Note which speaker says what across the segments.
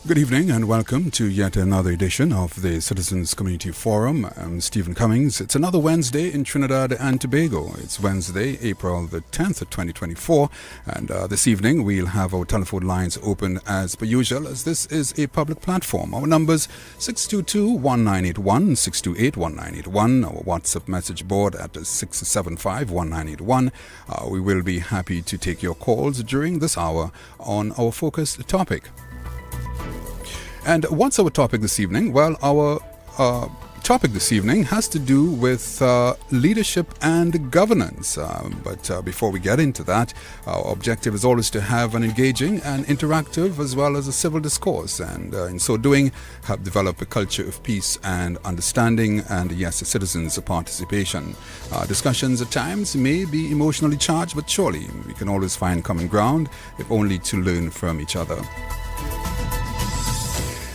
Speaker 1: Good evening and welcome to yet another edition of the Citizens Community Forum. I'm Stephen Cummings. It's another Wednesday in Trinidad and Tobago. It's Wednesday, April the 10th of 2024. And this evening we'll have our telephone lines open as per usual, as this is a public platform. Our numbers 622-1981, 628-1981, our WhatsApp message board at 675-1981. We will be happy to take your calls during this hour on our focused topic. And what's our topic this evening? Well, our topic this evening has to do with leadership and governance. But before we get into that, our objective is always to have an engaging and interactive as well as a civil discourse. And in so doing, help develop a culture of peace and understanding and, yes, a citizens' participation. Discussions at times may be emotionally charged, but surely we can always find common ground, if only to learn from each other.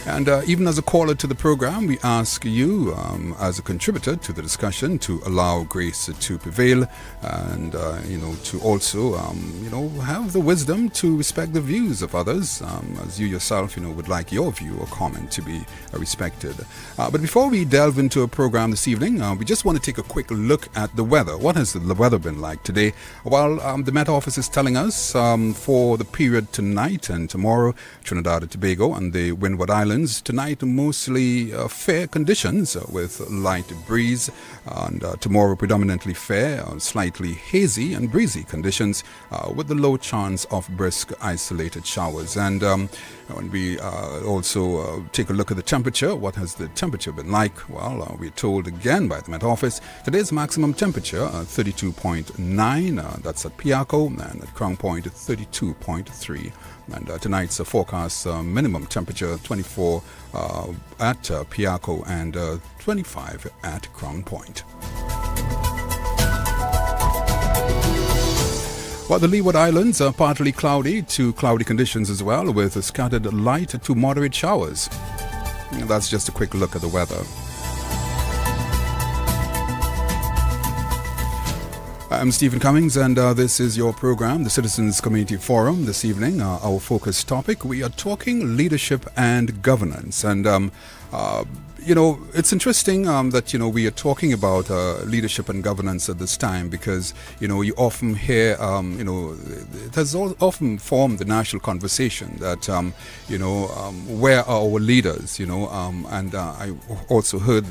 Speaker 1: And even as a caller to the program, we ask you, as a contributor to the discussion, to allow grace to prevail and, to also, have the wisdom to respect the views of others, as you yourself, would like your view or comment to be respected. But before we delve into a program this evening, we just want to take a quick look at the weather. What has the weather been like today? Well, the Met Office is telling us for the period tonight and tomorrow, Trinidad and Tobago and the Windward Islands, tonight mostly fair conditions with light breeze, and tomorrow predominantly fair, slightly hazy and breezy conditions with the low chance of brisk isolated showers. And when we also take a look at the temperature, what has the temperature been like? Well, we're told again by the Met Office today's maximum temperature 32.9, that's at Piaco, and at Crown Point 32.3. And tonight's forecast minimum temperature 24 at Piaco and 25 at Crown Point. While the Leeward Islands are partly cloudy to cloudy conditions as well, with scattered light to moderate showers. That's just a quick look at the weather. I'm Stephen Cummings, and this is your program, the Citizens Community Forum. This evening, our focus topic, we are talking leadership and governance. And it's interesting that, we are talking about leadership and governance at this time because, you often hear, it has often formed the national conversation that, where are our leaders, and I also heard,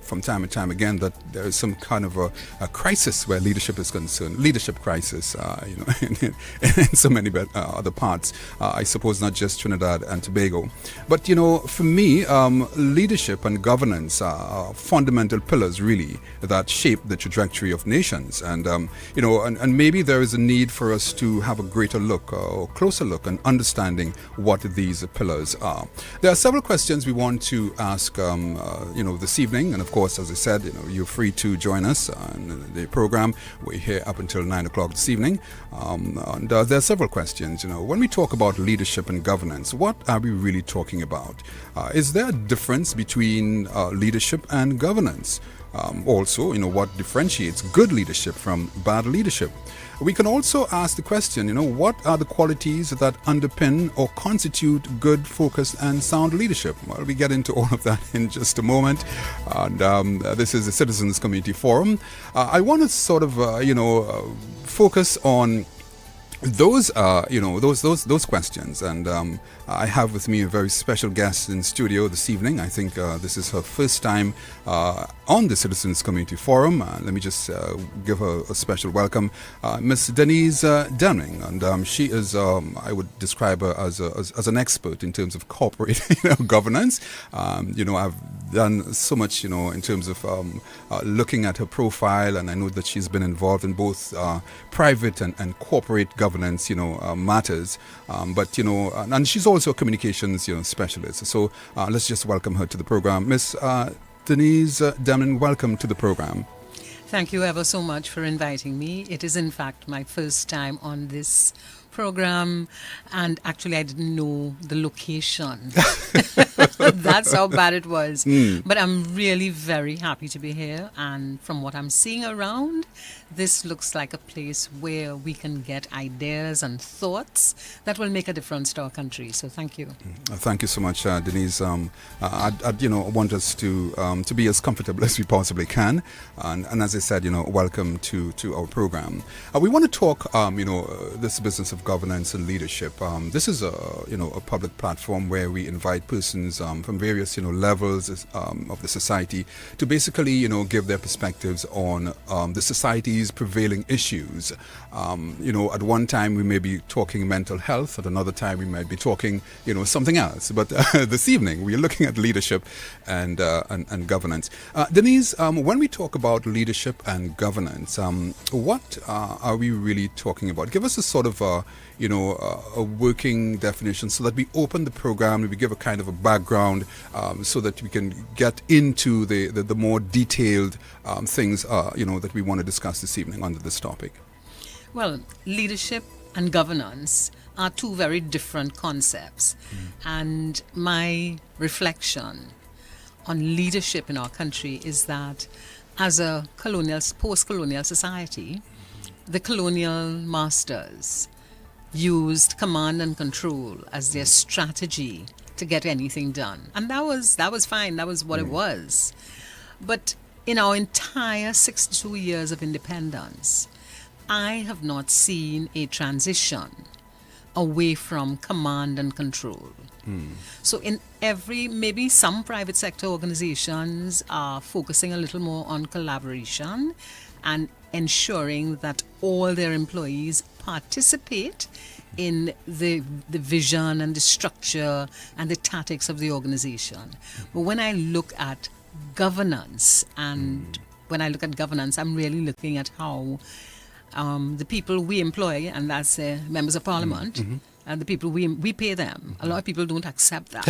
Speaker 1: from time and time again that there is some kind of a crisis where leadership is concerned, leadership crisis, in so many other parts, I suppose not just Trinidad and Tobago. But, for me, leadership and governance are fundamental pillars really that shape the trajectory of nations, and and maybe there is a need for us to have a greater look or closer look and understanding what these pillars are. There are several questions we want to ask this evening, and of course, as I said, you're free to join us on the program. We're here up until 9 o'clock this evening, and there are several questions. When we talk about leadership and governance, what are we really talking about? Is there a difference between leadership and governance? Also, what differentiates good leadership from bad leadership? We can also ask the question, what are the qualities that underpin or constitute good, focused, and sound leadership? Well, we get into all of that in just a moment. And this is the Citizens Community Forum. I want to sort of, focus on those questions, and I have with me a very special guest in studio this evening. I think this is her first time on the Citizens Community Forum. Let me just give her a special welcome, Miss Dennise Demming, and she is, I would describe her as an expert in terms of corporate governance. I've done so much, in terms of looking at her profile, and I know that she's been involved in both private and corporate governance, matters. But and she's also a communications, specialist. So let's just welcome her to the program. Miss Dennise Demming, welcome to the program.
Speaker 2: Thank you ever so much for inviting me. It is in fact my first time on this program, and actually I didn't know the location. That's how bad it was. But I'm really very happy to be here, and from what I'm seeing around, this looks like a place where we can get ideas and thoughts that will make a difference to our country. So thank you.
Speaker 1: Thank you so much, Dennise. I'd want us to be as comfortable as we possibly can, and as I said, welcome to our program. We want to talk, this business of governance and leadership. This is a public platform where we invite persons from various levels of the society to basically give their perspectives on the society's prevailing issues. At one time we may be talking mental health, at another time we might be talking something else. But this evening we are looking at leadership and governance. Dennise, when we talk about leadership and governance, what are we really talking about? Give us a sort of a working definition so that we open the program, we give a kind of a background so that we can get into the more detailed things that we want to discuss this evening under this topic.
Speaker 2: Well, leadership and governance are two very different concepts. And my reflection on leadership in our country is that as a post-colonial society, the colonial masters used command and control as their strategy to get anything done. And that was fine. That was what it was. But in our entire 62 years of independence, I have not seen a transition away from command and control. So in maybe some private sector organizations are focusing a little more on collaboration and ensuring that all their employees participate in the vision and the structure and the tactics of the organization. But when I look at governance, I'm really looking at how the people we employ, and that's members of parliament, and the people we pay them. A lot of people don't accept that.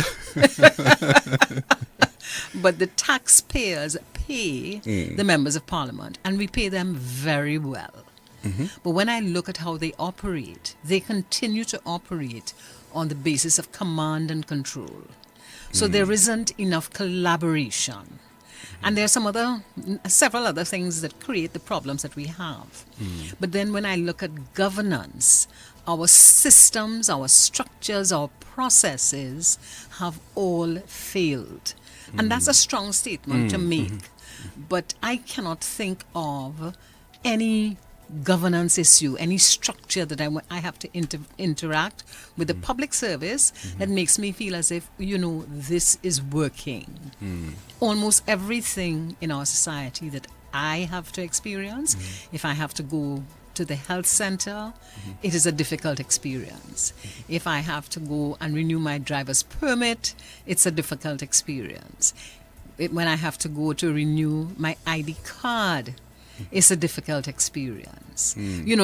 Speaker 2: But the taxpayers pay the members of parliament, and we pay them very well. But when I look at how they operate, they continue to operate on the basis of command and control. So there isn't enough collaboration. And there are several other things that create the problems that we have. But then when I look at governance, our systems, our structures, our processes have all failed. And that's a strong statement to make. But I cannot think of any governance issue, any structure that I have to interact with the public service that makes me feel as if, this is working. Almost everything in our society that I have to experience, if I have to go to the health center, it is a difficult experience. If I have to go and renew my driver's permit, it's a difficult experience. When I have to go to renew my ID card, it's a difficult experience.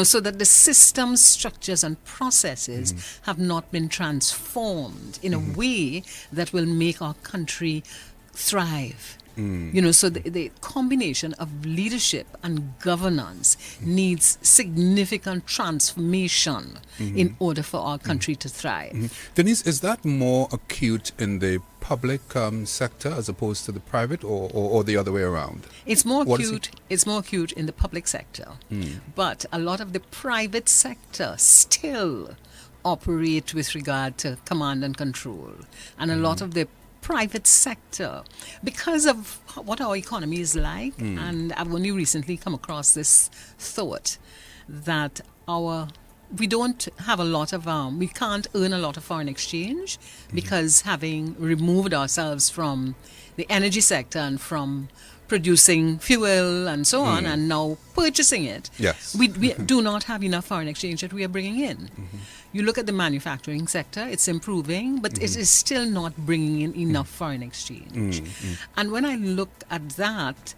Speaker 2: So that the systems, structures, and processes have not been transformed in a way that will make our country thrive. So the combination of leadership and governance needs significant transformation in order for our country to thrive.
Speaker 1: Dennise, is that more acute in the public sector as opposed to the private, or the other way around?
Speaker 2: It's more acute. It's more acute in the public sector, but a lot of the private sector still operate with regard to command and control, and a lot of the private sector, because of what our economy is like, and I've only recently come across this thought that we don't have a lot of we can't earn a lot of foreign exchange because having removed ourselves from the energy sector and from producing fuel and so on, and now purchasing it, we do not have enough foreign exchange that we are bringing in. You look at the manufacturing sector, it's improving, but it is still not bringing in enough foreign exchange. And when I look at that,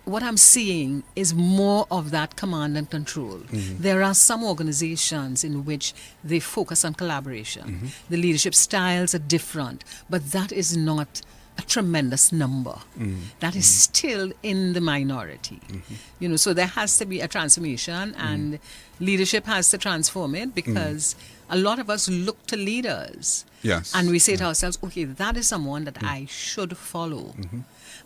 Speaker 2: what I'm seeing is more of that command and control. There are some organizations in which they focus on collaboration. The leadership styles are different, but that is not a tremendous number that is still in the minority. So there has to be a transformation, and leadership has to transform it, because a lot of us look to leaders.
Speaker 1: Yes.
Speaker 2: And we say to ourselves, okay, that is someone that I should follow.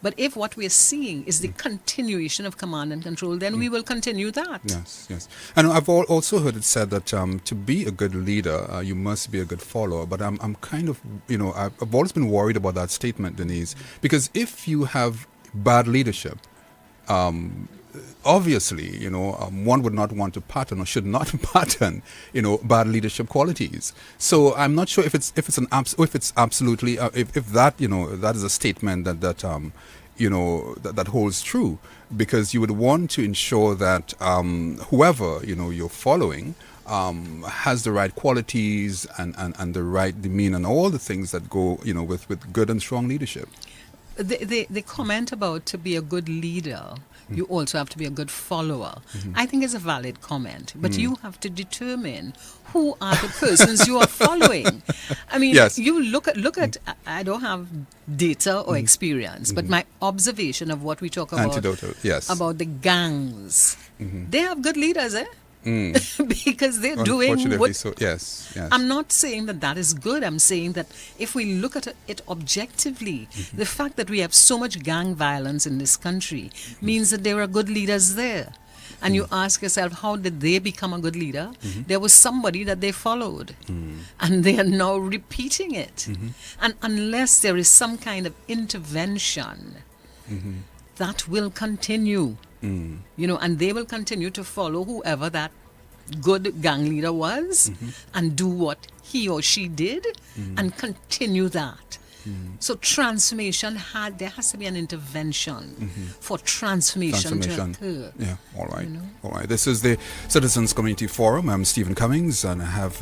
Speaker 2: But if what we're seeing is the continuation of command and control, then we will continue that.
Speaker 1: Yes. And I've also heard it said that to be a good leader, you must be a good follower. But I'm kind of, I've always been worried about that statement, Dennise, because if you have bad leadership, obviously, one would not want to pattern or should not pattern, bad leadership qualities. So I'm not sure if that is a statement that holds true, because you would want to ensure that whoever you're following has the right qualities and the right demeanor and all the things that go with good and strong leadership.
Speaker 2: The comment about to be a good leader, you also have to be a good follower, I think is a valid comment. But you have to determine who are the persons you are following. I mean,
Speaker 1: yes.
Speaker 2: You look at. I don't have data or experience, but my observation of what we talk about,
Speaker 1: anecdotal, yes,
Speaker 2: about the gangs, they have good leaders, because they're doing what.
Speaker 1: So, yes.
Speaker 2: I'm not saying that is good. I'm saying that if we look at it objectively, the fact that we have so much gang violence in this country means that there are good leaders there. And you ask yourself, how did they become a good leader? There was somebody that they followed, and they are now repeating it. And unless there is some kind of intervention, that will continue. And they will continue to follow whoever that good gang leader was, and do what he or she did, and continue that. So transformation there has to be an intervention for transformation to occur.
Speaker 1: Yeah, all right. All right. This is the Citizens Community Forum. I'm Stephen Cummings, and I have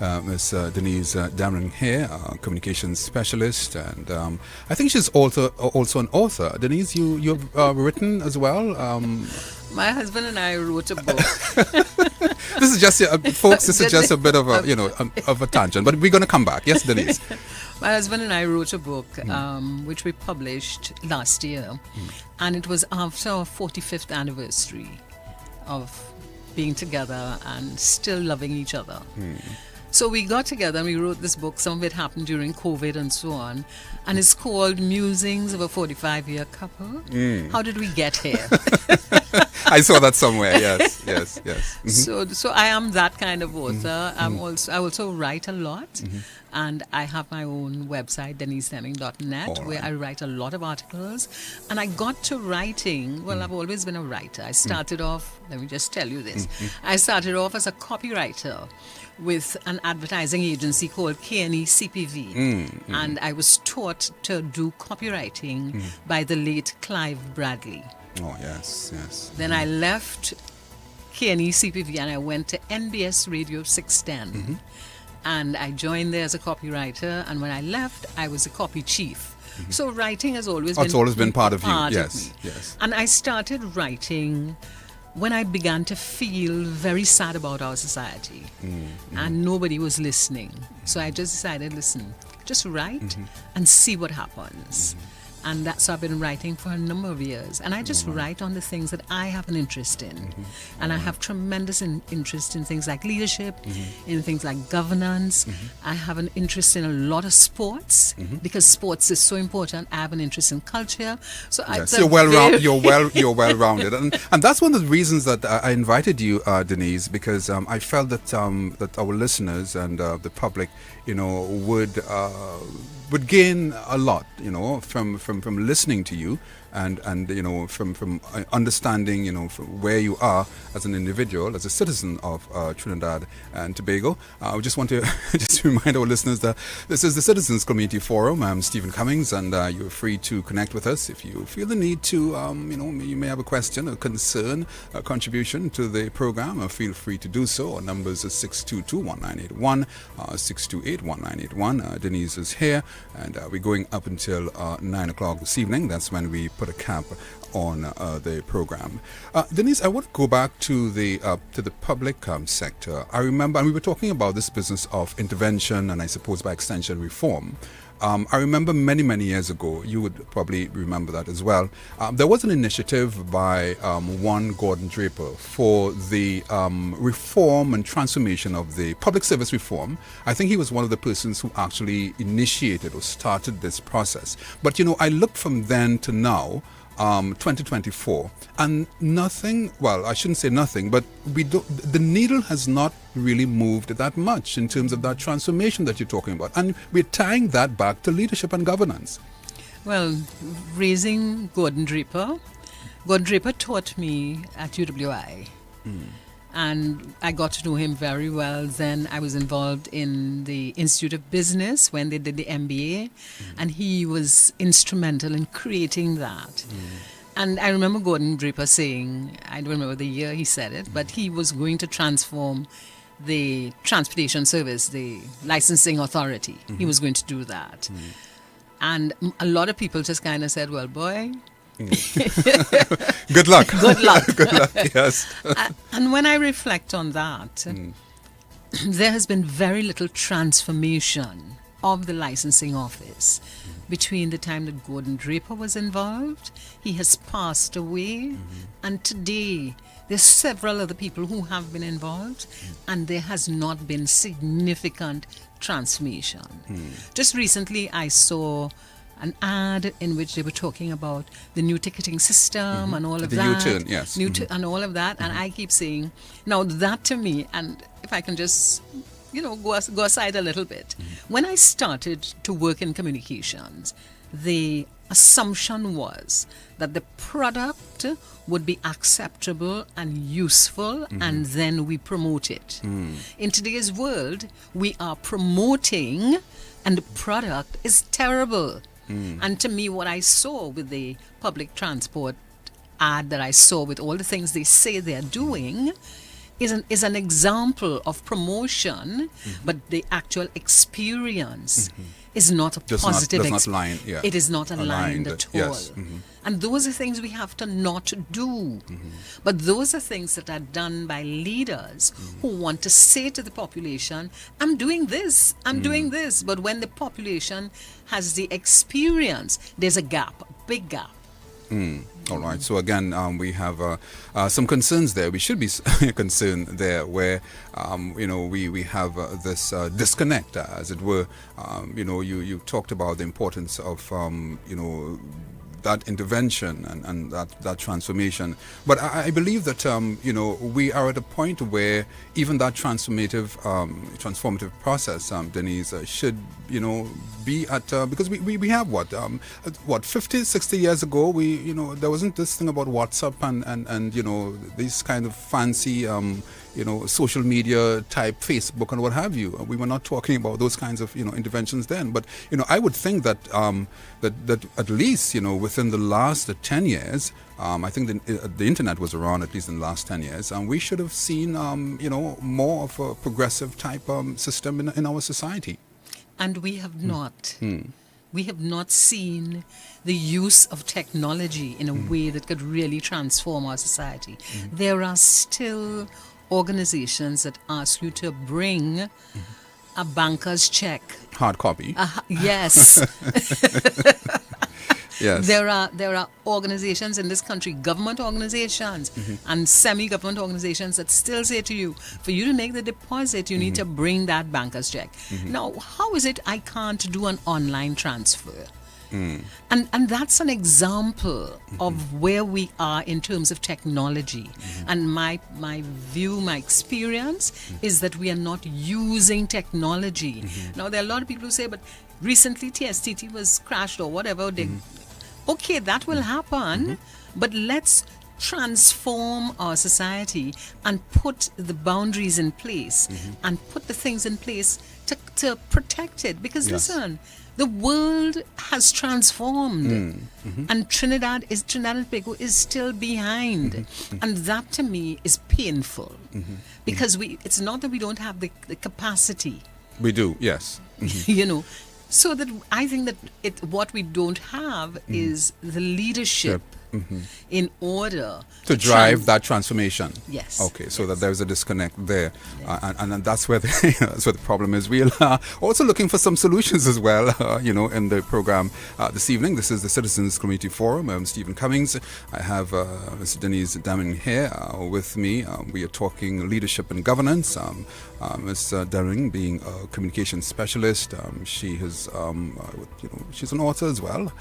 Speaker 1: Ms. Dennise Demming here, communications specialist, and I think she's also an author. Dennise, you've written as well.
Speaker 2: My husband and I wrote a book.
Speaker 1: This is just, folks. This is just a bit of a tangent, but we're going to come back. Yes, Dennise.
Speaker 2: My husband and I wrote a book, which we published last year, and it was after our 45th anniversary of being together and still loving each other. So we got together and we wrote this book. Some of it happened during COVID and so on. And it's called Musings of a 45-Year Couple. How did we get here?
Speaker 1: I saw that somewhere. Yes.
Speaker 2: So I am that kind of author. I also write a lot. And I have my own website, DenniseDemming.net, where I write a lot of articles. And I got to writing, well, I've always been a writer. I started off, let me just tell you this, I started off as a copywriter with an advertising agency called K&E CPV. And I was taught to do copywriting by the late Clive Bradley.
Speaker 1: Oh, yes.
Speaker 2: Then I left K&E CPV and I went to NBS Radio 610. And I joined there as a copywriter, and when I left, I was a copy chief. So writing has always
Speaker 1: been part of you.
Speaker 2: Yes. And I started writing when I began to feel very sad about our society, and nobody was listening. So I just decided, listen, just write and see what happens. And so I've been writing for a number of years. And I just write on the things that I have an interest in. And I have tremendous interest in things like leadership, in things like governance. I have an interest in a lot of sports, because sports is so important. I have an interest in culture. So
Speaker 1: you're well-rounded. And that's one of the reasons that I invited you, Dennise, because I felt that that our listeners and the public, would gain a lot, from listening to you and from understanding, from where you are as an individual, as a citizen of Trinidad and Tobago. I just want to just remind our listeners that this is the Citizens Community Forum. I'm Stephen Cummings, and you're free to connect with us if you feel the need to. You may have a question, a concern, a contribution to the program. Feel free to do so. Our numbers are 622-1981, 628-1981. Dennise is here, and we're going up until 9 o'clock this evening. That's when we put a cap on the program. Dennise, I want to go back to the public sector. I remember, and we were talking about this business of intervention and I suppose by extension reform. I remember many, many years ago, you would probably remember that as well, there was an initiative by one Gordon Draper for the reform and transformation of the public service reform. I think he was one of the persons who actually initiated or started this process. But, I looked from then to now, 2024, and nothing, well, I shouldn't say nothing, but the needle has not really moved that much in terms of that transformation that you're talking about. And we're tying that back to leadership and governance.
Speaker 2: Well, raising Gordon Draper taught me at UWI. And I got to know him very well. Then I was involved in the Institute of Business when they did the MBA, and he was instrumental in creating that. And I remember Gordon Draper saying, I don't remember the year he said it, but he was going to transform the transportation service, the licensing authority. He was going to do that. And a lot of people just kind of said, well, boy,
Speaker 1: good luck.
Speaker 2: Good luck.
Speaker 1: Good luck, yes.
Speaker 2: And when I reflect on that, there has been very little transformation of the licensing office between the time that Gordon Draper was involved. He has passed away, and today there's several other people who have been involved, and there has not been significant transformation. Just recently I saw an ad in which they were talking about the new ticketing system and all of that.
Speaker 1: The U-turn, yes.
Speaker 2: And all of that. And I keep saying, now that to me, and if I can just, go aside a little bit. When I started to work in communications, the assumption was that the product would be acceptable and useful, and then we promote it. In today's world, we are promoting, and the product is terrible. And to me, what I saw with the public transport ad that I saw with all the things they say they're doing is an example of promotion, but the actual experience is not a positive experience. It is not aligned at all.
Speaker 1: Yes.
Speaker 2: And those are things we have to not do. But those are things that are done by leaders who want to say to the population, I'm doing this, I'm doing this. But when the population has the experience, there's a gap, a big gap.
Speaker 1: All right. So again, we have some concerns there. We should be concerned there, where we have this disconnect, as it were. You talked about the importance of that intervention and that transformation. But I believe that we are at a point where even that transformative process, Dennise, should be at because we have what 50, 60 years ago there wasn't this thing about WhatsApp and these kind of fancy social media type Facebook and what have you. We were not talking about those kinds of interventions then. But I would think that that at least within the last 10 years, I think the internet was around at least in the last 10 years, and we should have seen more of a progressive type system in our society.
Speaker 2: And we have not. We have not seen the use of technology in a way that could really transform our society. There are still organizations that ask you to bring a banker's check.
Speaker 1: Hard copy.
Speaker 2: Yes.
Speaker 1: Yes.
Speaker 2: There are organizations in this country, government organizations and semi-government organizations, that still say to you, for you to make the deposit, you need to bring that banker's check. Now, how is it I can't do an online transfer? And that's an example of where we are in terms of technology. And my view, my experience is that we are not using technology. Now, there are a lot of people who say, but recently TSTT was crashed or whatever. Okay, that will happen, but let's transform our society and put the boundaries in place and put the things in place to protect it. Because listen, the world has transformed, and Trinidad and Tobago is still behind, and that to me is painful, because it's not that we don't have the capacity.
Speaker 1: We do, yes.
Speaker 2: So that I think that what we don't have is the leadership in order
Speaker 1: to drive that transformation.
Speaker 2: Yes.
Speaker 1: Okay, so
Speaker 2: yes.
Speaker 1: that there's a disconnect there,
Speaker 2: Yes.
Speaker 1: and that's where that's where the problem is. We'll also looking for some solutions as well. In the program this evening. This is the Citizens Community Forum. I'm Stephen Cummings. I have Ms. Dennise Demming here with me. We are talking leadership and governance. Ms. Demming being a communications specialist, she has, she's an author as well,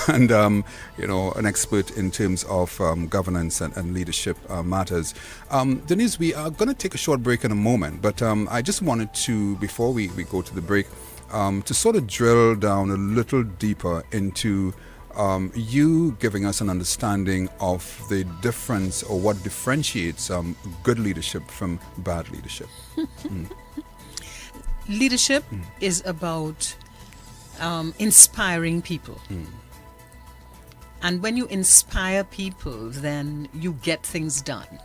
Speaker 1: and an expert in terms of governance and leadership matters. Dennise, we are going to take a short break in a moment, but I just wanted to, before we go to the break, to sort of drill down a little deeper into you giving us an understanding of the difference or what differentiates good leadership from bad leadership.
Speaker 2: Leadership is about inspiring people. And when you inspire people, then you get things done.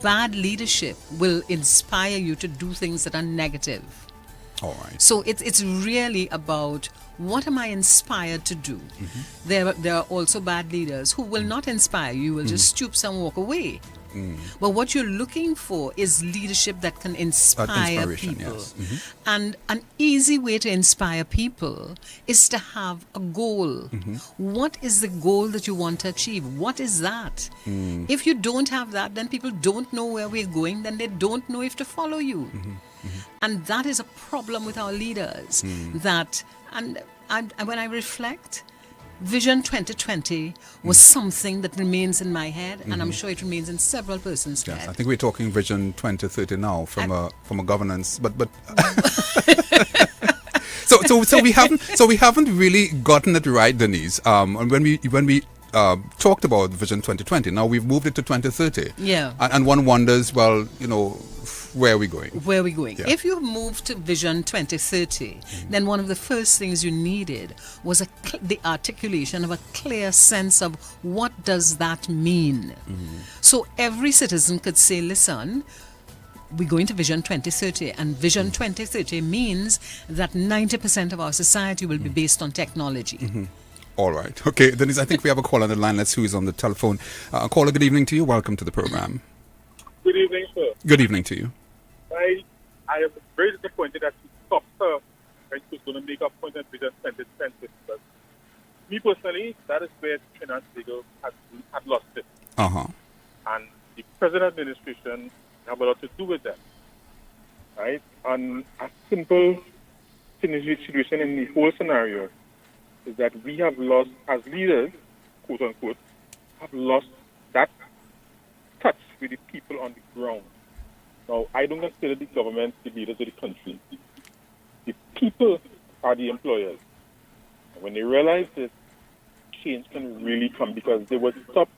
Speaker 2: Bad leadership will inspire you to do things that are negative.
Speaker 1: All right.
Speaker 2: So it's really about what am I inspired to do. There are also bad leaders who will not inspire you, will just stoop and walk away. But what you're looking for is leadership that can inspire people.
Speaker 1: Yes.
Speaker 2: And an easy way to inspire people is to have a goal. What is the goal that you want to achieve? What is that? If you don't have that, then people don't know where we're going, then they don't know if to follow you. And that is a problem with our leaders. And when I reflect, Vision 2020 was something that remains in my head, and I'm sure it remains in several persons'
Speaker 1: Yes,
Speaker 2: head.
Speaker 1: I think we're talking Vision 2030 now from a governance, but so we haven't really gotten it right, Dennise. And when we talked about Vision 2020, now we've moved it to 2030.
Speaker 2: Yeah.
Speaker 1: And one wonders, well, where are we going?
Speaker 2: Where are we going?
Speaker 1: Yeah.
Speaker 2: If you moved to Vision 2030, then one of the first things you needed was the articulation of a clear sense of what does that mean. So every citizen could say, listen, we're going to Vision 2030, and Vision 2030 means that 90% of our society will be based on technology.
Speaker 1: All right. Okay, Dennise, I think we have a call on the line. Let's see who's on the telephone. Caller, good evening to you. Welcome to the program.
Speaker 3: Good evening, sir.
Speaker 1: Good evening to you.
Speaker 3: I am very disappointed that she stopped her when she was going to make a point on Vision 2020. Because me personally, that is where Trinidad and Tobago had lost it. And the present administration have a lot to do with that. Right? And a simple situation in the whole scenario is that we have lost, as leaders, quote unquote, have lost that touch with the people on the ground. Now, I don't consider the government the leaders of the country. The people are the employers. And when they realize this, change can really come because they will stop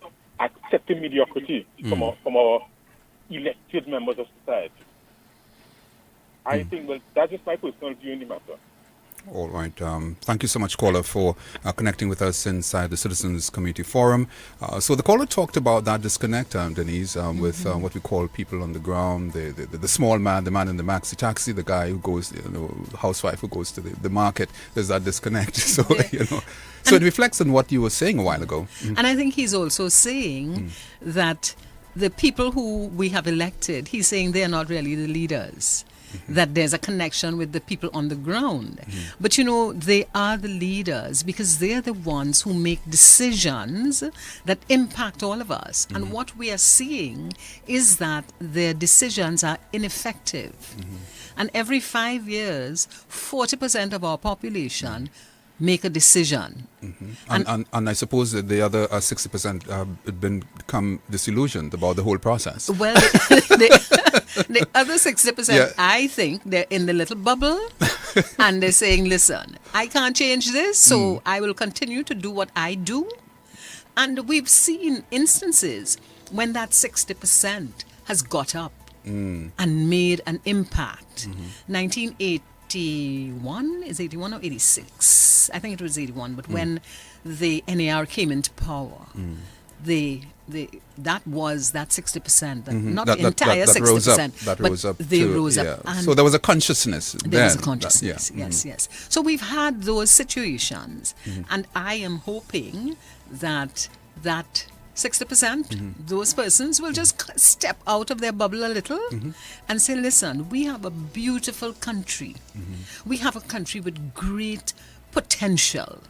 Speaker 3: accepting mediocrity from our elected members of society. I think, well, that's just my personal view in the matter.
Speaker 1: All right. Thank you so much, caller, for connecting with us inside the Citizens Community Forum. So the caller talked about that disconnect, Dennise, with what we call people on the ground, the small man, the man in the maxi taxi, the guy who goes, housewife who goes to the market. There's that disconnect. So, so it reflects on what you were saying a while ago.
Speaker 2: And I think he's also saying that the people who we have elected, he's saying they are not really the leaders. That there's a connection with the people on the ground. But they are the leaders because they're the ones who make decisions that impact all of us. And what we are seeing is that their decisions are ineffective. And every 5 years, 40% of our population make a decision.
Speaker 1: And I suppose that the other 60% have become disillusioned about the whole process.
Speaker 2: Well, the other 60%,
Speaker 1: Yeah.
Speaker 2: I think they're in the little bubble and they're saying, listen, I can't change this, so I will continue to do what I do. And we've seen instances when that 60% has got up and made an impact. 1981, is 81 or 86? I think it was 81, but when the NAR came into power, that was that 60%, not the entire 60%.
Speaker 1: That rose up.
Speaker 2: They rose up.
Speaker 1: Yeah.
Speaker 2: And
Speaker 1: so there was a consciousness.
Speaker 2: there was a
Speaker 1: then.
Speaker 2: consciousness, yes. So we've had those situations, and I am hoping that that 60%, those persons will just step out of their bubble a little and say, listen, we have a beautiful country. We have a country with great potential,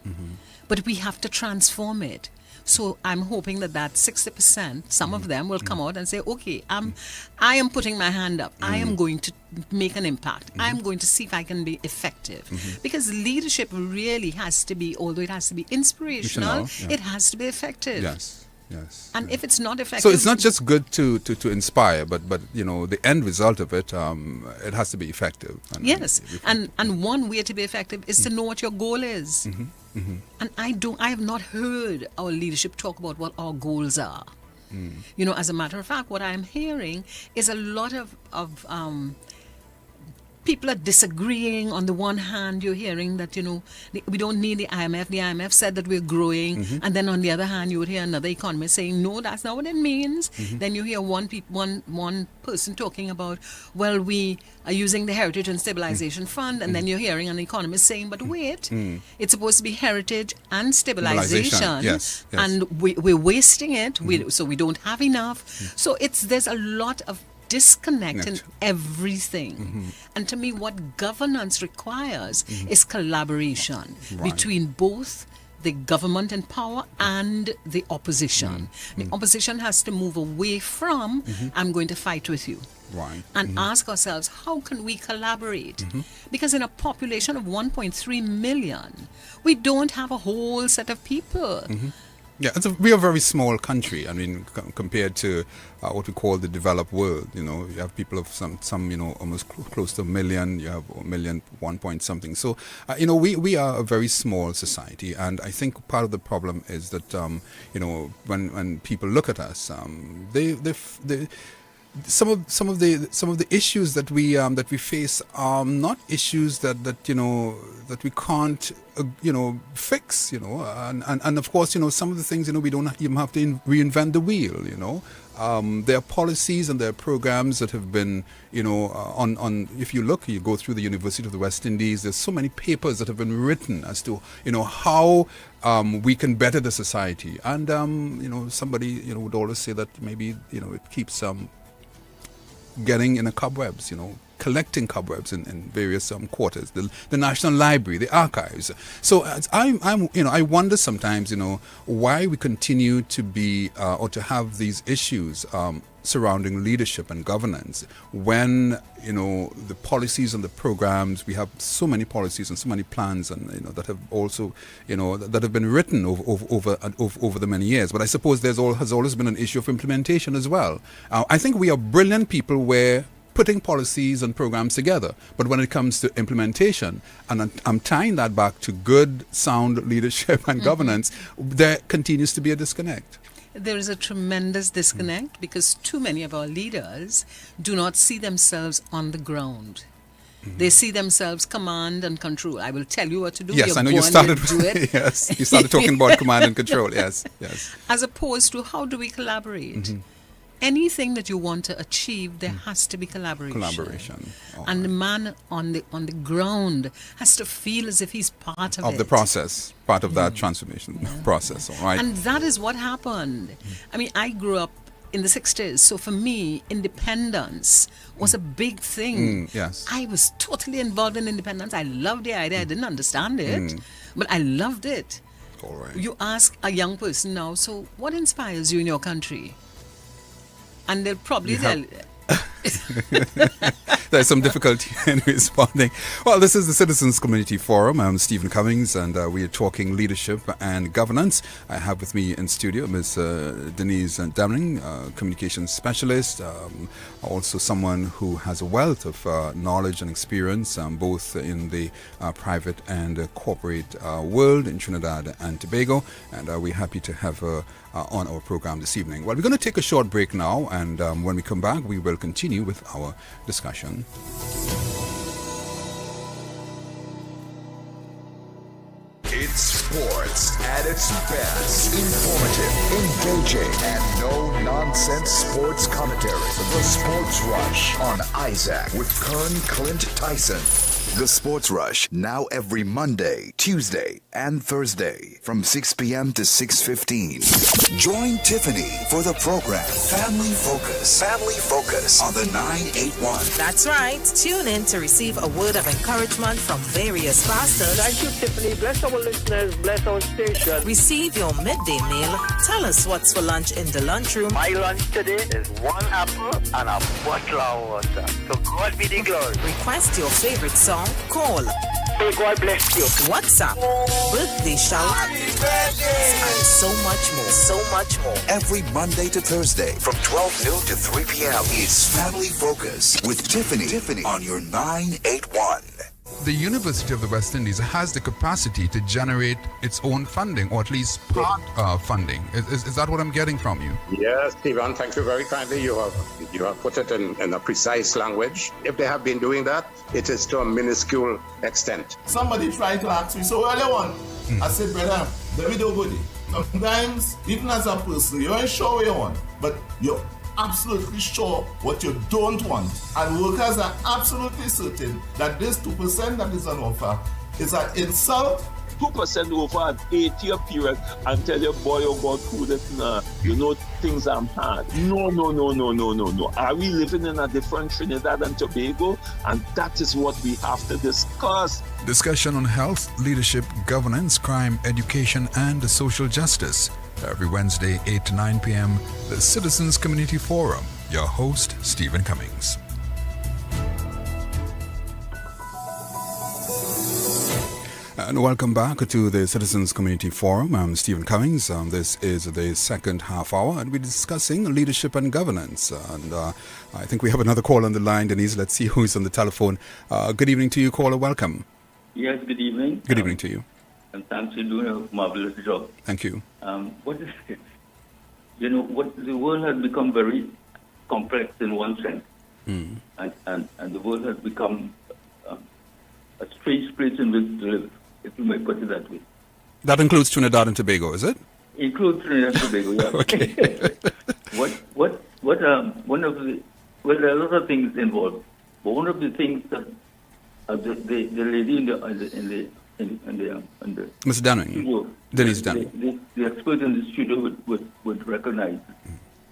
Speaker 2: but we have to transform it. So I'm hoping that 60%, some of them will come out and say, okay, I am putting my hand up. I am going to make an impact. I'm going to see if I can be effective. Because leadership really has to be, although it has to be inspirational, it has to be effective.
Speaker 1: Yes. Yes.
Speaker 2: And if it's not effective...
Speaker 1: So it's not just good to inspire, but the end result of it, it has to be effective.
Speaker 2: And one way to be effective is to know what your goal is. And I have not heard our leadership talk about what our goals are. As a matter of fact, what I'm hearing is a lot of people are disagreeing. On the one hand, you're hearing that, we don't need the IMF. The IMF said that we're growing. And then on the other hand, you would hear another economist saying, no, that's not what it means. Then you hear one person talking about, well, we are using the Heritage and Stabilization Fund. And then you're hearing an economist saying, but wait, it's supposed to be heritage and stabilization.
Speaker 1: Yes.
Speaker 2: And we're wasting it. So we don't have enough. So there's a lot of disconnect in everything. And to me, what governance requires is collaboration between both the government in power and the opposition. The opposition has to move away from, I'm going to fight with you. And ask ourselves, how can we collaborate? Because in a population of 1.3 million, we don't have a whole set of people.
Speaker 1: Yeah, we are a very small country. I mean, compared to what we call the developed world, you have people of some almost close to a million. You have a million, 1 point something. So, we are a very small society, and I think part of the problem is that, when people look at us, some of the issues that we face are not issues that we can't fix, and of course some of the things we don't even have to reinvent the wheel. There are policies and there are programs that have been on if you go through the University of the West Indies, there's so many papers that have been written as to how we can better the society, and somebody would always say that maybe it keeps getting in the cobwebs, collecting cobwebs in various quarters, the National Library, the archives. So I wonder sometimes, why we continue to be or to have these issues surrounding leadership and governance when the policies and the programs, we have so many policies and so many plans, and that have also that have been written over the many years. But I suppose has always been an issue of implementation as well. I think we are brilliant people where putting policies and programs together, but when it comes to implementation, and I'm tying that back to good, sound leadership and governance, there continues to be a disconnect.
Speaker 2: There is a tremendous disconnect because too many of our leaders do not see themselves on the ground. They see themselves command and control. I will tell you what to do.
Speaker 1: Yes, I know you started. Do it. Yes, you started talking about command and control. Yes.
Speaker 2: As opposed to how do we collaborate? Anything that you want to achieve, there has to be collaboration. And the man on the ground has to feel as if he's part of
Speaker 1: the process, part of that transformation process. All right.
Speaker 2: And that is what happened. I mean, I grew up in the 60s, so for me, independence was a big thing.
Speaker 1: Yes.
Speaker 2: I was totally involved in independence. I loved the idea. I didn't understand it, but I loved it.
Speaker 1: All right.
Speaker 2: You ask a young person now, so what inspires you in your country? And they'll probably tell...
Speaker 1: There's some difficulty in responding. Well, this is the Citizens Community Forum. I'm Stephen Cummings, and we are talking leadership and governance. I have with me in studio Ms. Dennise Demming, communications specialist, also someone who has a wealth of knowledge and experience, both in the private and corporate world in Trinidad and Tobago. And we're happy to have her on our program this evening. Well, we're going to take a short break now, and when we come back, we will continue with our discussion.
Speaker 4: It's sports at its best. Informative, engaging, and no-nonsense sports commentary. The Sports Rush on Isaac with Kern Clint Tyson. The Sports Rush, now every Monday, Tuesday, and Thursday from 6 p.m. to 6:15. Join Tiffany for the program Family Focus. Family Focus on the 981.
Speaker 5: That's right. Tune in to receive a word of encouragement from various pastors.
Speaker 6: Thank you, Tiffany. Bless our listeners. Bless our station.
Speaker 5: Receive your midday meal. Tell us what's for lunch in the lunchroom.
Speaker 6: My lunch today is 1 apple and a bottle of water. So God be the glory.
Speaker 5: Request your favorite song. Call.
Speaker 6: May God bless you.
Speaker 5: WhatsApp. Birthday shout. And so much more. So much more.
Speaker 4: Every Monday to Thursday from 12 noon to 3 p.m. is Family Focus with Tiffany on your 981.
Speaker 1: The University of the West Indies has the capacity to generate its own funding, or at least part funding. Is that what I'm getting from you?
Speaker 7: Yes, Stephen, thank you very kindly. You have put it in a precise language. If they have been doing that, it is to a minuscule extent.
Speaker 8: Somebody tried to ask me so earlier on. I said, brother, David Ogodi, sometimes, even as a person, you ain't sure what you want, but you're absolutely sure what you don't want. And workers are absolutely certain that this 2% that is on offer is an insult.
Speaker 9: 2% over an 8-year period and tell your boy you go through this now. You know things are hard. No. Are we living in a different Trinidad and Tobago? And that is what we have to discuss.
Speaker 1: Discussion on health, leadership, governance, crime, education, and social justice. Every Wednesday, 8 to 9 p.m., the Citizens Community Forum. Your host, Stephen Cummings. And welcome back to the Citizens Community Forum. I'm Stephen Cummings. This is the second half hour, and we're discussing leadership and governance. And I think we have another call on the line, Dennise. Let's see who's on the telephone. Good evening to you, caller. Welcome.
Speaker 10: Yes, good evening.
Speaker 1: Good evening to you.
Speaker 10: And thanks for doing a marvelous job.
Speaker 1: Thank you.
Speaker 10: What is it? You know, what the world has become very complex in one sense, and the world has become a strange place in which to live, if you may put it that way.
Speaker 1: That includes Trinidad and Tobago, is it?
Speaker 10: Includes Trinidad and Tobago, yeah.
Speaker 1: Okay.
Speaker 10: One of the, well, there are a lot of things involved, but one of the things that the lady in the
Speaker 1: Ms. Demming. Dennise Demming.
Speaker 10: The expert in the studio would recognize.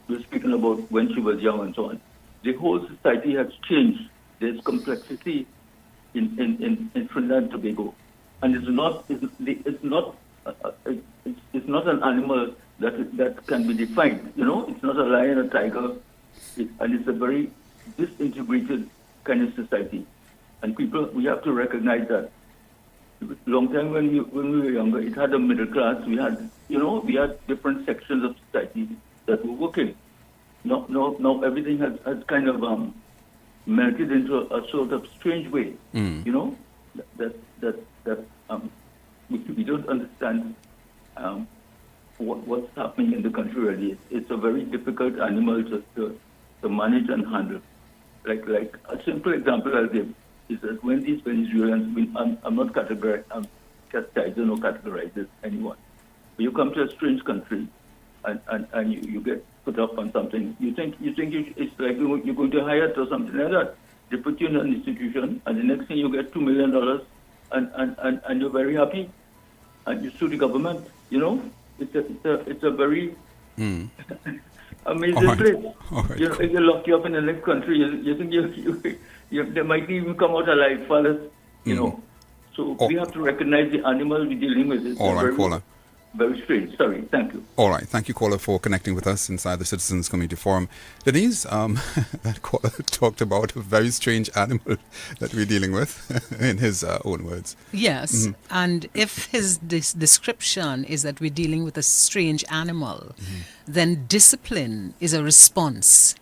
Speaker 10: We're speaking about when she was young and so on. The whole society has changed. There's complexity in Trinidad and Tobago, and it's not an animal that can be defined. You know, it's not a lion, a tiger, and it's a very disintegrated kind of society. And people, we have to recognize that. Long time when we were younger, it had a middle class. We had different sections of society that were working. Now everything has kind of melted into a sort of strange way. You know, that we don't understand what's happening in the country really. It's a very difficult animal to manage and handle. Like a simple example I'll give is that when these Venezuelans, I'm not chastising or categorizing anyone. But you come to a strange country and you get put up on something. You think it's like you're going to Hyatt or something like that. They put you in an institution, and the next thing you get $2 million, and you're very happy, and you sue the government. You know, it's a very amazing place.
Speaker 1: All right,
Speaker 10: you know, if you lock you up in the next country, you think they might even come out alive, fellas. You know, so we have to recognize the animal we're dealing with. It's
Speaker 1: all right, caller.
Speaker 10: Very strange. Sorry. Thank you.
Speaker 1: All right. Thank you, caller, for connecting with us inside the Citizens Community Forum. Dennise, that caller talked about a very strange animal that we're dealing with, in his own words.
Speaker 2: Yes. And if his description is that we're dealing with a strange animal, then discipline is a response.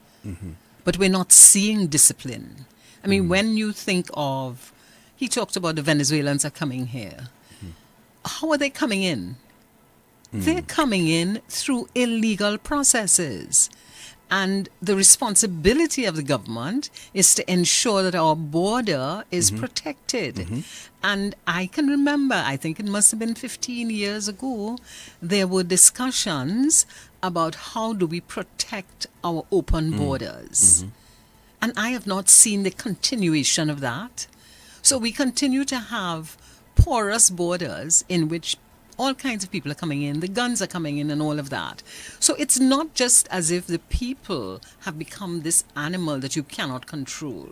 Speaker 2: But we're not seeing discipline. I mean, when you think of, he talked about the Venezuelans are coming here. How are they coming in? They're coming in through illegal processes. And the responsibility of the government is to ensure that our border is protected. And I can remember, I think it must have been 15 years ago, there were discussions about how do we protect our open borders. And I have not seen the continuation of that. So we continue to have porous borders in which all kinds of people are coming in, the guns are coming in and all of that. So it's not just as if the people have become this animal that you cannot control.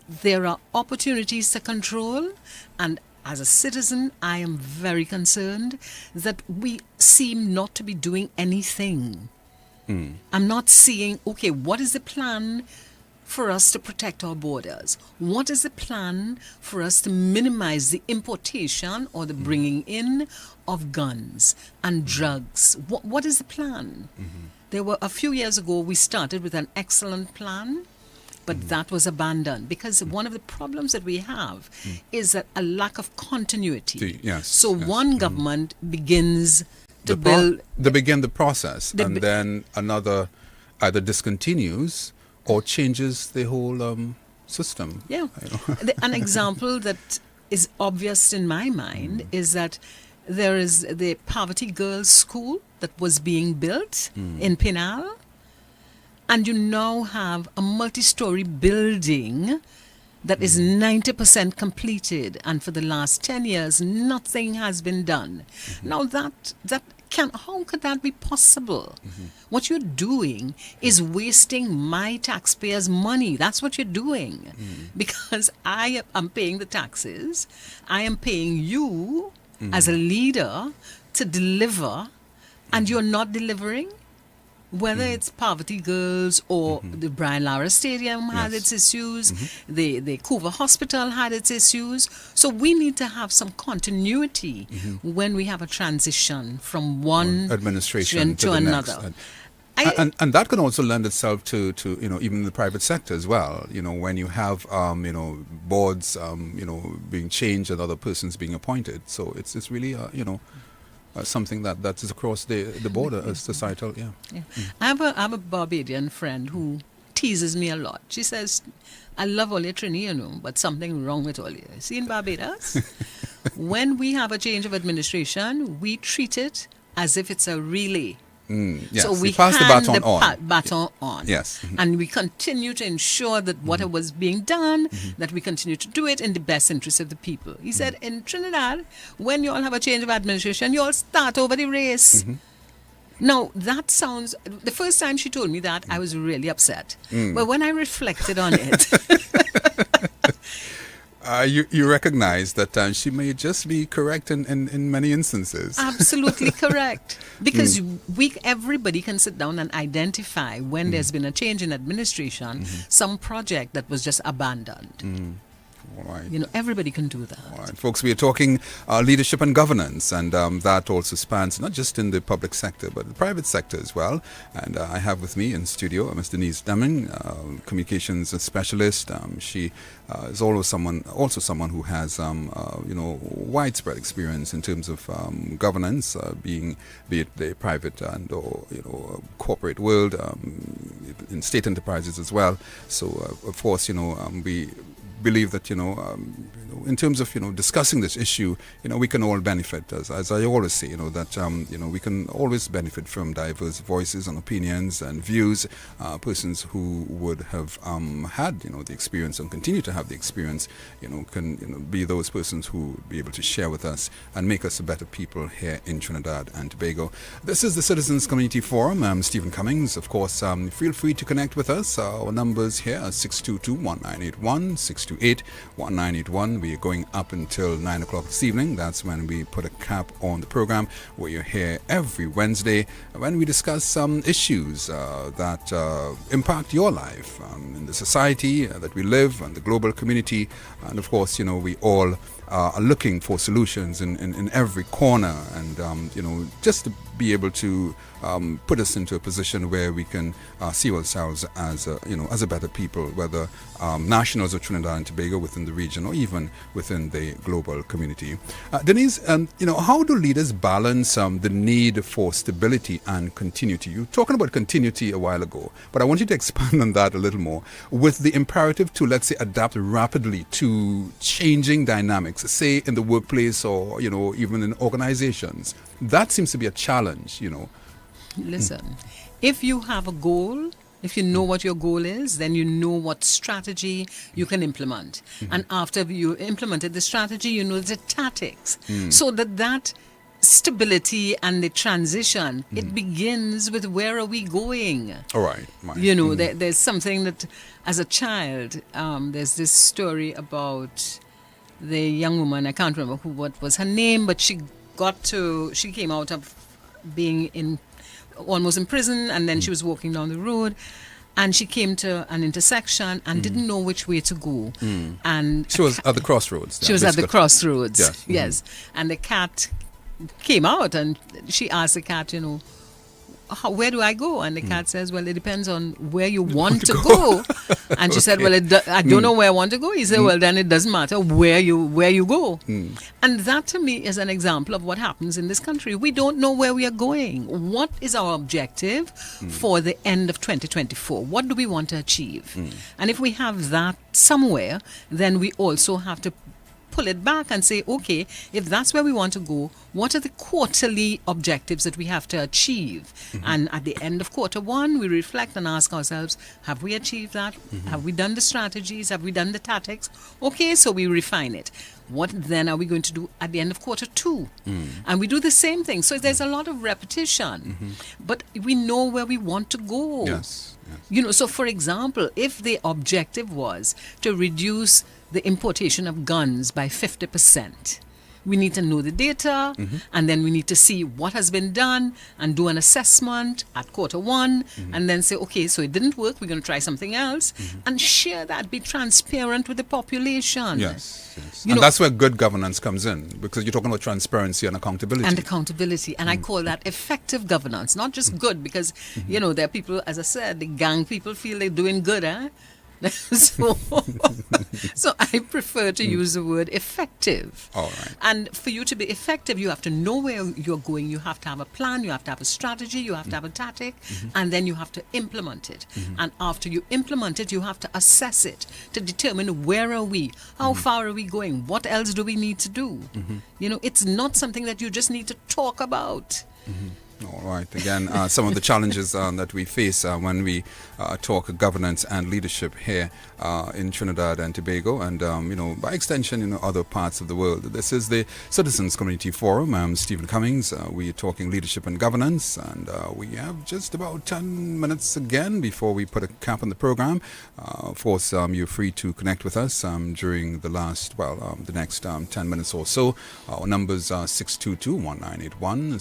Speaker 2: There are opportunities to control, and as a citizen, I am very concerned that we seem not to be doing anything. I'm not seeing, okay, what is the plan for us to protect our borders? What is the plan for us to minimize the importation or the bringing in of guns and drugs? What is the plan? There were a few years ago, we started with an excellent plan, but that was abandoned because one of the problems that we have is that a lack of continuity. So one government begins to build...
Speaker 1: They begin the process, and then another either discontinues or changes the whole system.
Speaker 2: Yeah. An example that is obvious in my mind is that there is the Poverty Girls School that was being built in Pinal, and you now have a multi-story building that is 90% completed, and for the last 10 years, nothing has been done. Now how could that be possible? What you're doing is wasting my taxpayers' money. That's what you're doing. Because I am paying the taxes. I am paying you as a leader to deliver, and you're not delivering. Whether it's Poverty Girls or the Brian Lara Stadium had its issues, the Couva Hospital had its issues. So we need to have some continuity when we have a transition from one
Speaker 1: administration
Speaker 2: to
Speaker 1: the
Speaker 2: another.
Speaker 1: Next. And that can also lend itself to even the private sector as well. When you have boards being changed and other persons being appointed. So it's really something that is across the border, a societal,
Speaker 2: I have a Barbadian friend who teases me a lot. She says, I love all your Trini, but something wrong with all you. See, in Barbados, when we have a change of administration, we treat it as if it's a relay.
Speaker 1: Yes,
Speaker 2: so we
Speaker 1: pass the baton on.
Speaker 2: Baton on.
Speaker 1: Yes.
Speaker 2: And we continue to ensure that whatever was being done, that we continue to do it in the best interest of the people. He said, in Trinidad, when you all have a change of administration, you all start over the race. Now, that sounds... The first time she told me that, I was really upset. But when I reflected on it...
Speaker 1: You recognize that she may just be correct in many instances.
Speaker 2: Absolutely correct. Because everybody can sit down and identify when there's been a change in administration, some project that was just abandoned.
Speaker 1: All right.
Speaker 2: Everybody can do that.
Speaker 1: All right, folks, we are talking leadership and governance, and that also spans not just in the public sector, but the private sector as well. And I have with me in studio Ms. Dennise Demming, communications specialist. She is also someone who has, widespread experience in terms of governance, be it the private and or corporate world, in state enterprises as well. So, of course, we believe that in terms of discussing this issue, we can all benefit, as I always say, that we can always benefit from diverse voices and opinions and views. Persons who would have had the experience and continue to have the experience can be those persons who would be able to share with us and make us a better people here in Trinidad and Tobago. This is the Citizens Community Forum. I'm Stephen Cummings. Of course, feel free to connect with us. Our numbers here are 622-1981, 628-1981. We are going up until 9 o'clock this evening. That's when we put a cap on the program, where you're here every Wednesday when we discuss some issues that impact your life in the society that we live and the global community. And of course, we all are looking for solutions in every corner, and just to be able to put us into a position where we can see ourselves as a better people, whether nationals of Trinidad and Tobago within the region or even within the global community. Dennise, how do leaders balance the need for stability and continuity? You were talking about continuity a while ago, but I want you to expand on that a little more with the imperative to, let's say, adapt rapidly to changing dynamics, say in the workplace or even in organizations. That seems to be a challenge.
Speaker 2: Listen, if you have a goal If you know what your goal is, then you know what strategy you can implement. And after you implemented the strategy, you know the tactics. So that stability and the transition, it begins with where are we going?
Speaker 1: All right.
Speaker 2: You know, there's something that, as a child, there's this story about the young woman, I can't remember what was her name, but she came out of being almost in prison, and then she was walking down the road, and she came to an intersection and didn't know which way to go. And
Speaker 1: she was at the crossroads.
Speaker 2: She was at the crossroads.
Speaker 1: Yes.
Speaker 2: Yes. And the cat came out, and she asked the cat, where do I go? And the cat says, well, it depends on where you want to go. And she said, well, I don't know where I want to go. He said, well, then it doesn't matter where you go. And that to me is an example of what happens in this country. We don't know where we are going. What is our objective for the end of 2024? What do we want to achieve? And if we have that somewhere, then we also have to pull it back and say, okay, if that's where we want to go, what are the quarterly objectives that we have to achieve? And at the end of quarter one, we reflect and ask ourselves, have we achieved that? Have we done the strategies? Have we done the tactics? Okay, so we refine it. What then are we going to do at the end of quarter two? And we do the same thing. So there's a lot of repetition, but we know where we want to go.
Speaker 1: Yes.
Speaker 2: So for example, if the objective was to reduce the importation of guns by 50%, we need to know the data, and then we need to see what has been done and do an assessment at quarter one, and then say, okay, so it didn't work, we're going to try something else, and share that, be transparent with the population.
Speaker 1: Yes. And that's where good governance comes in, because you're talking about transparency and accountability.
Speaker 2: And I call that effective governance, not just good, because, there are people, as I said, the gang people feel they're doing good, so I prefer to use the word effective.
Speaker 1: All right.
Speaker 2: And for you to be effective, you have to know where you're going. You have to have a plan. You have to have a strategy. You have to have a tactic. And then you have to implement it. And after you implement it, you have to assess it to determine where are we? How far are we going? What else do we need to do? It's not something that you just need to talk about.
Speaker 1: All right. Again, some of the challenges that we face when we talk governance and leadership here in Trinidad and Tobago, and by extension, other parts of the world. This is the Citizens Community Forum. I'm Stephen Cummings. We're talking leadership and governance, and we have just about 10 minutes again before we put a cap on the program. Of course, you're free to connect with us during the next 10 minutes or so. Our numbers are 622-1981,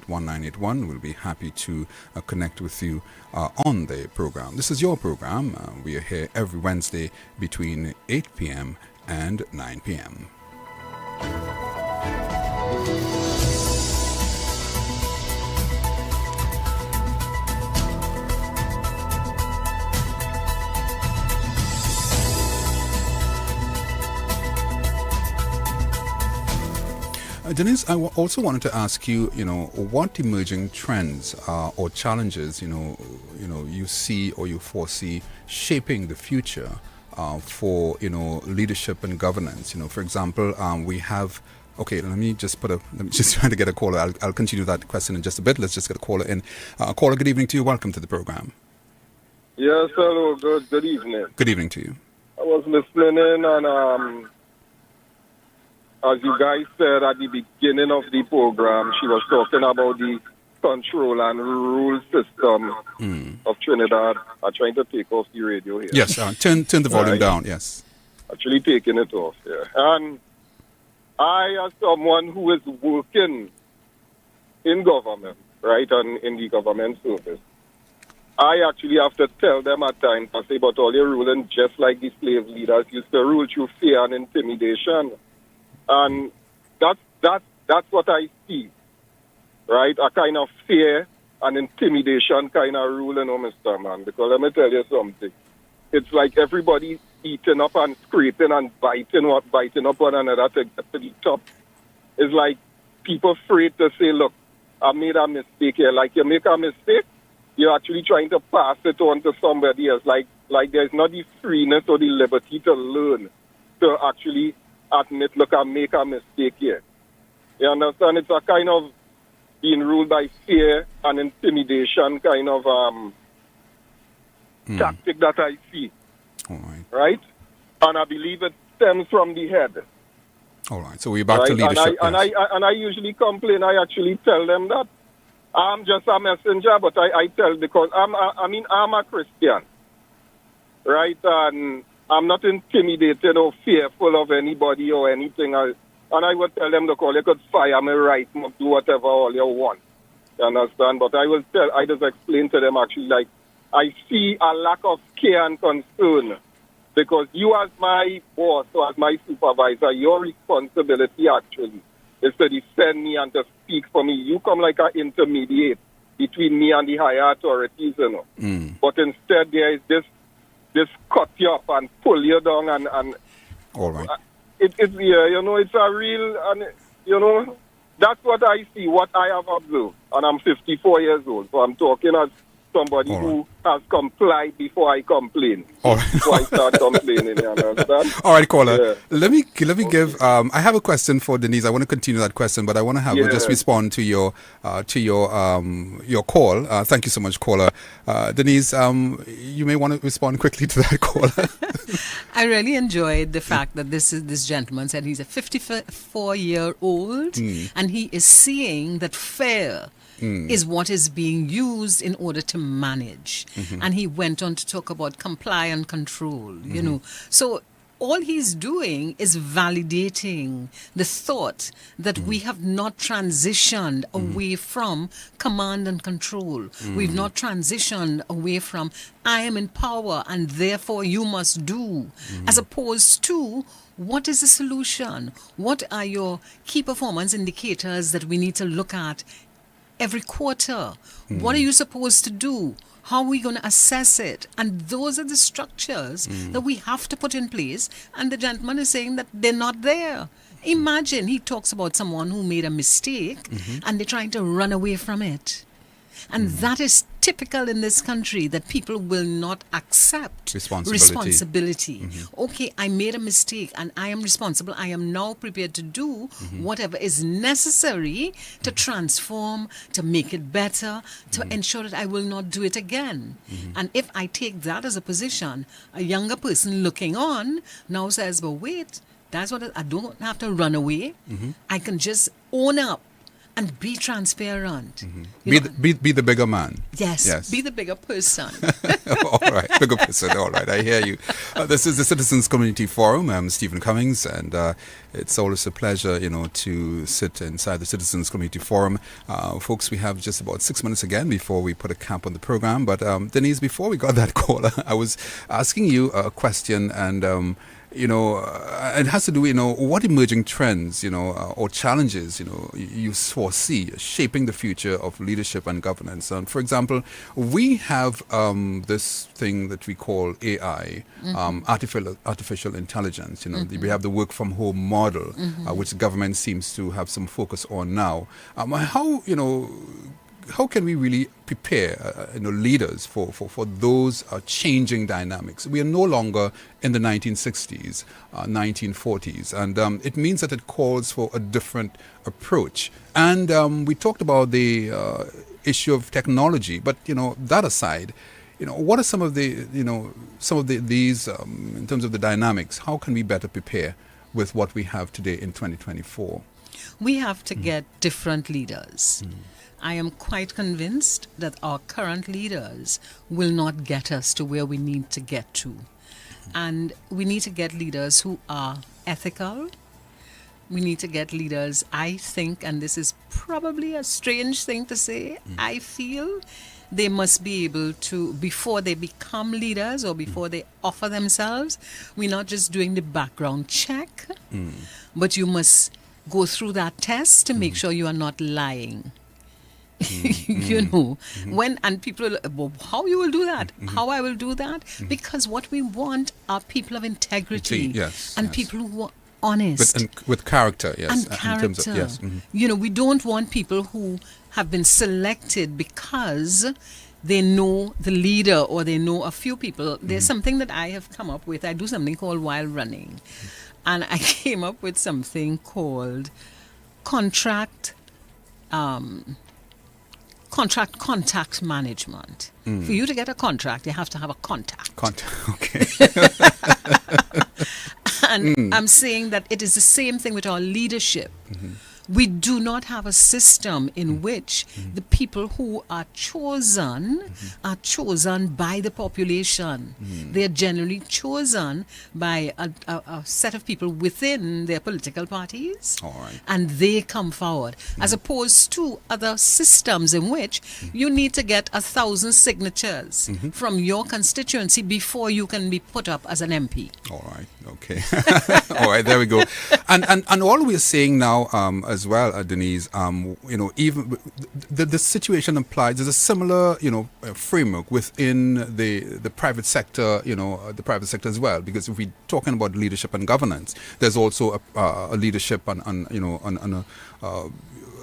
Speaker 1: 628-1981. We'll be happy to connect with you on the program. This is your program. We are here every Wednesday between 8 p.m. and 9 p.m. Dennise, I also wanted to ask you, what emerging trends or challenges, you see or you foresee shaping the future for, leadership and governance. For example, we have. Okay, let me just try to get a caller. I'll continue that question in just a bit. Let's just get a caller in. Caller, good evening to you. Welcome to the program.
Speaker 11: Yes, hello. Good evening.
Speaker 1: Good evening to you.
Speaker 11: I was listening in, and as you guys said at the beginning of the program, she was talking about the control and rule system of Trinidad. I'm trying to take off the radio here.
Speaker 1: Yes, turn the volume down, yes.
Speaker 11: Actually taking it off, yeah. And I, as someone who is working in government, right, and in the government service, I actually have to tell them at times, I say, but all you're ruling just like the slave leaders used to rule through fear and intimidation. And that's what I see, right? A kind of fear and intimidation kind of ruling, Mr. Man. Because let me tell you something. It's like everybody eating up and scraping and biting up one another to get to the top. It's like people afraid to say, look, I made a mistake here. Like you make a mistake, you're actually trying to pass it on to somebody else. Like there's not the freeness or the liberty to learn, to actually admit, look, I make a mistake here. You understand? It's a kind of being ruled by fear and intimidation kind of tactic that I see.
Speaker 1: All right.
Speaker 11: Right? And I believe it stems from the head.
Speaker 1: All right. So we're back to leadership.
Speaker 11: And I usually complain. I actually tell them that I'm just a messenger, but I tell because I'm a Christian, right? And I'm not intimidated or fearful of anybody or anything. And I would tell them, look, you could fire me right, do whatever all you want. You understand? But I just explain to them actually, like, I see a lack of care and concern because you as my boss or as my supervisor, your responsibility actually is to defend me and to speak for me. You come like an intermediate between me and the higher authorities, you know. But instead there is this cut you up and pull you down and
Speaker 1: all right.
Speaker 11: It's a real, and you know, that's what I see, what I have observed. And I'm 54 years old, so I'm talking as somebody who has complied before I complain.
Speaker 1: All right.
Speaker 11: Before I start complaining, you understand?
Speaker 1: All right, caller.
Speaker 11: Yeah.
Speaker 1: Let me give. I have a question for Dennise. I want to continue that question, but I want to have her just respond to your call. Thank you so much, caller. Dennise, you may want to respond quickly to that caller.
Speaker 2: I really enjoyed the fact that this gentleman said he's a 54-year-old and he is seeing that fear is what is being used in order to manage. And he went on to talk about comply and control, you know. So all he's doing is validating the thought that we have not transitioned away from command and control. We've not transitioned away from I am in power and therefore you must do, as opposed to what is the solution? What are your key performance indicators that we need to look at every quarter? What are you supposed to do? How are we going to assess it? And those are the structures that we have to put in place. And the gentleman is saying that they're not there. Imagine he talks about someone who made a mistake and they're trying to run away from it. And that is typical in this country, that people will not accept responsibility. Okay, I made a mistake and I am responsible. I am now prepared to do whatever is necessary to transform, to make it better, to ensure that I will not do it again. And if I take that as a position, a younger person looking on now says, but wait, that's what I don't have to run away. I can just own up and be transparent.
Speaker 1: Be the bigger man.
Speaker 2: Yes, be the bigger person.
Speaker 1: All right, bigger person. All right, I hear you. This is the Citizens Community Forum. I'm Stephen Cummings, and it's always a pleasure, you know, to sit inside the Citizens Community Forum. Folks, we have just about 6 minutes again before we put a cap on the program. But Dennise, before we got that caller, I was asking you a question, and you know, it has to do with, you know, what emerging trends, you know, or challenges, you know, you foresee shaping the future of leadership and governance. For example, we have this thing that we call AI, artificial intelligence. You know, we have the work from home model, which the government seems to have some focus on now. How can we really prepare leaders for those changing dynamics? We are no longer in the 1960s, 1940s, and it means that it calls for a different approach. And we talked about the issue of technology, but that aside, what are some of these in terms of the dynamics? How can we better prepare with what we have today in 2024?
Speaker 2: We have to get different leaders. I am quite convinced that our current leaders will not get us to where we need to get to. And we need to get leaders who are ethical. We need to get leaders, I think, and this is probably a strange thing to say, I feel they must be able to, before they become leaders or before they offer themselves, we're not just doing the background check, but you must go through that test to make sure you are not lying. When and people, well, how you will do that? How I will do that? Because what we want are people of integrity and people who are honest,
Speaker 1: with character,
Speaker 2: and character. In terms of, we don't want people who have been selected because they know the leader or they know a few people. There's something that I have come up with. I do something called while running, and I came up with something called contract contact management. For you to get a contract, you have to have a contact.
Speaker 1: Okay.
Speaker 2: And I'm saying that it is the same thing with our leadership. We do not have a system in which the people who are chosen by the population. They are generally chosen by a set of people within their political parties.
Speaker 1: All right.
Speaker 2: And they come forward, as opposed to other systems in which you need to get 1,000 signatures from your constituency before you can be put up as an MP.
Speaker 1: All right. Okay. All right. There we go. And all we're saying now, as well, Dennise, even the situation applies. There's a similar, framework within the private sector, the private sector as well. Because if we're talking about leadership and governance, there's also a leadership on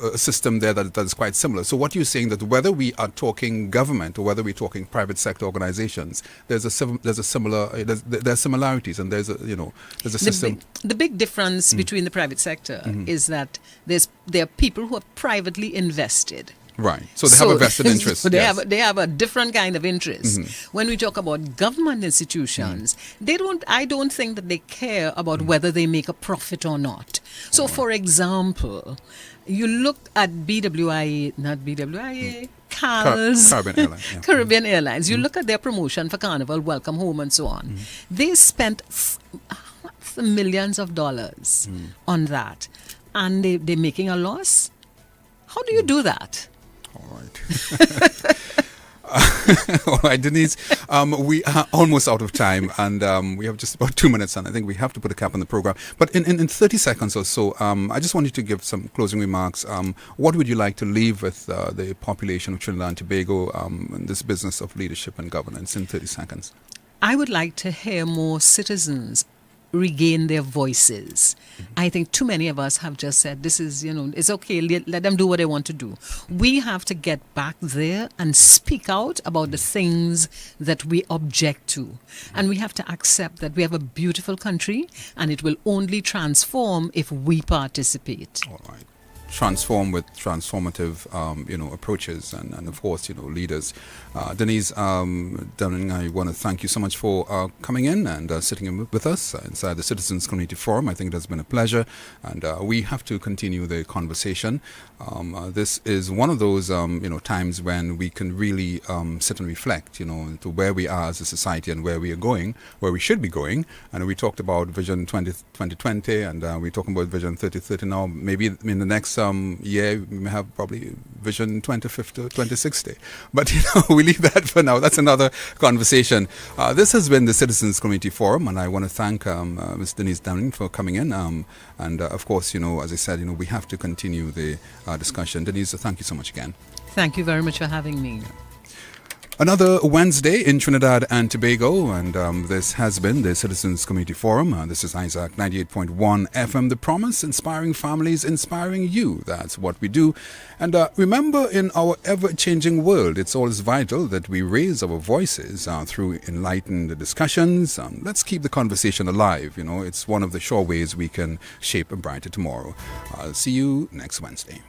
Speaker 1: a system there that is quite similar. So what you're saying, that whether we are talking government or whether we're talking private sector organizations, there's similarities, and there's a system.
Speaker 2: The big difference between the private sector is that there are people who are privately invested.
Speaker 1: Right. So they have a vested interest.
Speaker 2: So they have a different kind of interest. When we talk about government institutions, I don't think that they care about whether they make a profit or not. So for example, you look at CAL's Caribbean Airlines. You look at their promotion for Carnival, Welcome Home, and so on. They spent millions of dollars on that, and they're making a loss. How do you do that?
Speaker 1: All right. All right, Dennise, we are almost out of time, and we have just about 2 minutes, and I think we have to put a cap on the program. But in 30 seconds or so, I just want you to give some closing remarks. What would you like to leave with the population of Trinidad and Tobago in this business of leadership and governance in 30 seconds?
Speaker 2: I would like to hear more citizens regain their voices. I think too many of us have just said, this is, it's okay, let them do what they want to do. We have to get back there and speak out about the things that we object to. And we have to accept that we have a beautiful country, and it will only transform if we participate.
Speaker 1: All right. Transform with transformative, approaches and of course, leaders. Dennise Demming, I want to thank you so much for coming in and sitting in with us inside the Citizens Community Forum. I think it has been a pleasure, and we have to continue the conversation. This is one of those, times when we can really sit and reflect, to where we are as a society and where we are going, where we should be going. And we talked about Vision 2020, and we're talking about Vision 3030 now. Maybe in the next year we may have probably Vision 2050, 2060. But we leave that for now. That's another conversation. This has been the Citizens Community Forum, and I want to thank Ms. Dennise Demming for coming in. And of course, as I said, we have to continue the discussion. Dennise, thank you so much again.
Speaker 2: Thank you very much for having me.
Speaker 1: Another Wednesday in Trinidad and Tobago, and this has been the Citizens Community Forum. This is Isaac 98.1 FM, The Promise, inspiring families, inspiring you. That's what we do. And remember, in our ever-changing world, it's always vital that we raise our voices through enlightened discussions. Let's keep the conversation alive. It's one of the sure ways we can shape a brighter tomorrow. I'll see you next Wednesday.